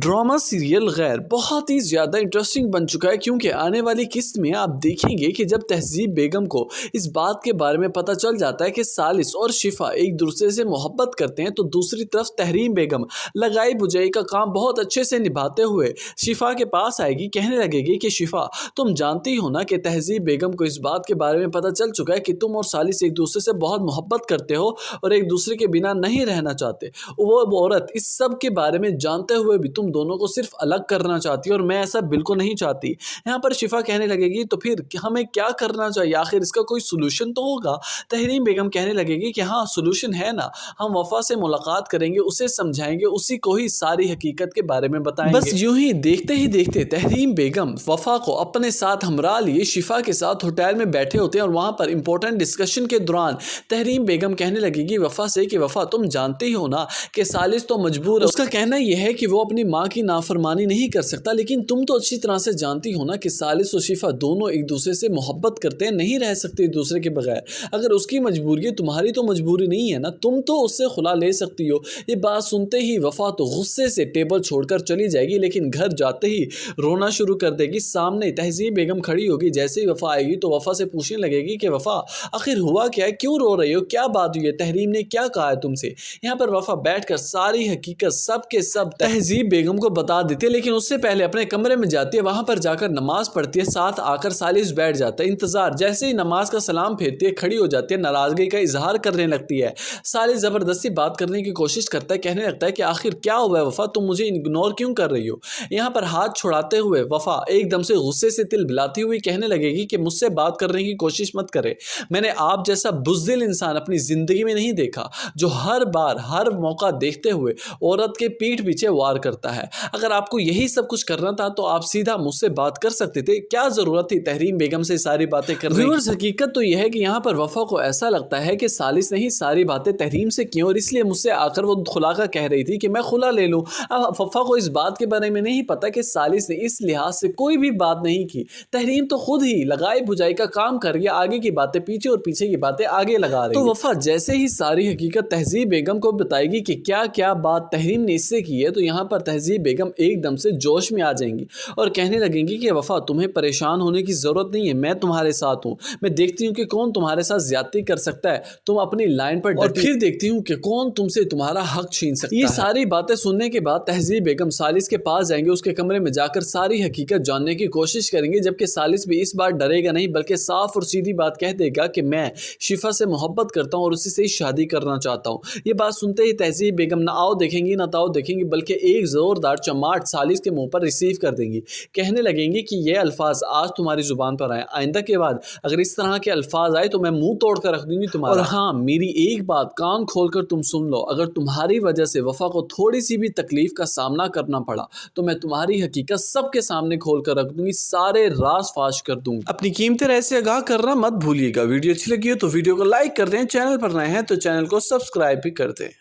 Drama serial غیر بہت ہی زیادہ انٹرسٹنگ بن چکا ہے، کیونکہ آنے والی قسط میں آپ دیکھیں گے کہ جب تہذیب بیگم کو اس بات کے بارے میں پتہ چل جاتا ہے کہ سالس اور شفا ایک دوسرے سے محبت کرتے ہیں، تو دوسری طرف تحریم بیگم لگائی بجائی کا کام بہت اچھے سے نبھاتے ہوئے شفا کے پاس آئے گی، کہنے لگے گی کہ شفا، تم جانتی ہو نا کہ تہذیب بیگم کو اس بات کے بارے میں پتہ چل چکا ہے کہ تم اور سالس ایک دوسرے سے بہت محبت کرتے ہو اور ایک دوسرے کے بنا نہیں رہنا چاہتے۔ وہ عورت اس سب کے بارے میں جانتے ہوئے بھی تم دونوں کو صرف الگ کرنا چاہتی ہے، اور میں ایسا بالکل نہیں چاہتی۔ یہاں پر شفا کہنے لگے گی تو پھر ہمیں کیا کرنا چاہیے، آخر اس کا کوئی سولوشن تو ہوگا۔ تحریم بیگم کہنے لگے گی کہ ہاں سولوشن ہے نا، ہم وفا سے ملاقات کریں گے، اسے سمجھائیں گے، اسی کو ہی ساری حقیقت کے بارے میں بتائیں گے۔ بس یوں ہی دیکھتے تحریم بیگم وفا کو اپنے ساتھ ہمراہ لیے شفا کے ساتھ ہوٹل میں بیٹھے ہوتے ہیں، اور وہاں پر امپورٹنٹ ڈسکشن کے دوران تحریم بیگم کہنے لگے گی وفا سے کہ وفا، تم جانتی ہو نا کہ سالس تو مجبور ہے، اس کا کہنا یہ ہے کہ وہ اپنی ماں کی نافرمانی نہیں کر سکتا، لیکن تم تو اچھی طرح سے جانتی ہو نا کہ سالس اور شفا دونوں ایک دوسرے سے محبت کرتے ہیں، نہیں رہ سکتے ایک دوسرے کے بغیر۔ اگر اس کی مجبوری ہے، تمہاری تو مجبوری نہیں ہے نا، تم تو اس سے خلا لے سکتی ہو۔ یہ بات سنتے ہی وفا تو غصے سے ٹیبل چھوڑ کر چلی جائے گی، لیکن گھر جاتے ہی رونا شروع کر دے گی۔ سامنے تہذیب بیگم کھڑی ہوگی، جیسے ہی وفا آئے گی تو وفا سے پوچھنے لگے گی کہ وفا، آخر ہوا کیا ہے، کیوں رو رہی ہو، کیا بات ہوئی ہے، تحریم نے کیا کہا ہے تم سے؟ یہاں پر وفا بیٹھ کر ساری حقیقت سب کے سب تہذیب بیگم کو بتا دیتی ہے، لیکن اس سے پہلے اپنے کمرے میں جاتی ہے، وہاں پر جا کر نماز پڑھتی ہے، ساتھ آ کر سالس بیٹھ جاتا ہے، انتظار۔ جیسے ہی نماز کا سلام پھیرتی ہے، کھڑی ہو جاتی ہے، ناراضگی کا اظہار کرنے لگتی ہے۔ سالس زبردستی بات کرنے کی کوشش کرتا ہے، کہنے لگتا ہے کہ آخر کیا ہوا ہے وفا، تم مجھے اگنور کیوں کر رہی ہو؟ یہاں پر ہاتھ چھڑاتے ہوئے وفا ایک دم سے غصے سے تل بلاتی ہوئی کہنے لگے گی کہ مجھ سے بات کرنے کی کوشش مت کرے، میں نے آپ جیسا بزدل انسان اپنی زندگی میں نہیں دیکھا، جو ہر بار ہر موقع دیکھتے ہوئے عورت کے پیٹھ پیچھے وار کرتا ہے۔ اگر آپ کو یہی سب کچھ کرنا تھا تو آپ سیدھا مجھ سے بات کر سکتے تھے، کیا ضرورت تھی تحریم بیگم سے ساری باتیں کرنے کی؟ حقیقت تو یہ ہے کہ یہاں پر وفا کو ایسا لگتا ہے کہ سالس نے ہی ساری باتیں تحریم سے کی، اور اس لیے مجھ سے آ کر وہ خلا کا کہہ رہی تھی کہ میں خلا لے لوں۔ اب وفا کو اس بات کے بارے میں نہیں پتا کہ سالس نے اس لحاظ سے کوئی بھی بات نہیں کی، تحریم تو خود ہی لگائی بجائی کا کام کر رہی ہے، آگے کی باتیں پیچھے اور پیچھے کی باتیں آگے لگا رہی ہے۔ تو وفا جیسے ہی ساری حقیقت تہذیب بیگم کو بتائے گی کہ کیا کیا بات تحریم نے اس سے کی ہے، تو یہاں پر تہذیب بیگم ایک دم سے جوش میں آ جائیں گی اور کہنے لگیں گی کہ وفا، تمہیں پریشان ہونے کی ضرورت نہیں ہے، میں تمہارے ساتھ ہوں، میں دیکھتی ہوں کہ کون تمہارے ساتھ زیادتی کر سکتا ہے، تم اپنی لائن پر اور پھر دیکھتی ہوں کہ کون تم سے تمہارا حق چھین سکتا ہے۔ یہ ساری باتیں سننے کے بعد تہذیب بیگم سالس کے پاس جائیں گے، اس کے کمرے میں جا کر ساری حقیقت جاننے کی کوشش کریں گے، جبکہ سالس بھی اس بار ڈرے گا نہیں، بلکہ صاف اور سیدھی بات کہہ دے گا کہ میں شفا سے محبت کرتا ہوں اور اسی سے ہی شادی کرنا چاہتا ہوں۔ یہ بات سنتے ہی تہذیب بیگم نہ آؤ دیکھیں گی نہ تاؤ دیکھیں گی، بلکہ ایک زوردار چماٹ سالس کے منہ پر ریسیو کر دیں گی، کہنے لگیں گی کہ یہ الفاظ آج تمہاری زبان پر آئے، آئندہ کے بعد اگر اس طرح کے الفاظ آئے تو میں منہ توڑ کر رکھ دوں گی تمہارا۔ اور ہاں، میری ایک بات کان کھول کر تم سن لو، اگر تمہاری وجہ سے وفا کو تھوڑی سی بھی تکلیف کا سامنا کرنا پڑا تو میں تمہاری حقیقت سب کے سامنے کھول کر رکھ دوں گی، سارے راز فاش کر دوں گی۔ اپنی قیمتی رائے سے آگاہ کرنا مت بھولیے گا۔ ویڈیو اچھی لگی ہو تو ویڈیو کو لائک کر دیں، چینل پر نئے ہیں تو چینل کو سبسکرائب بھی کر دیں۔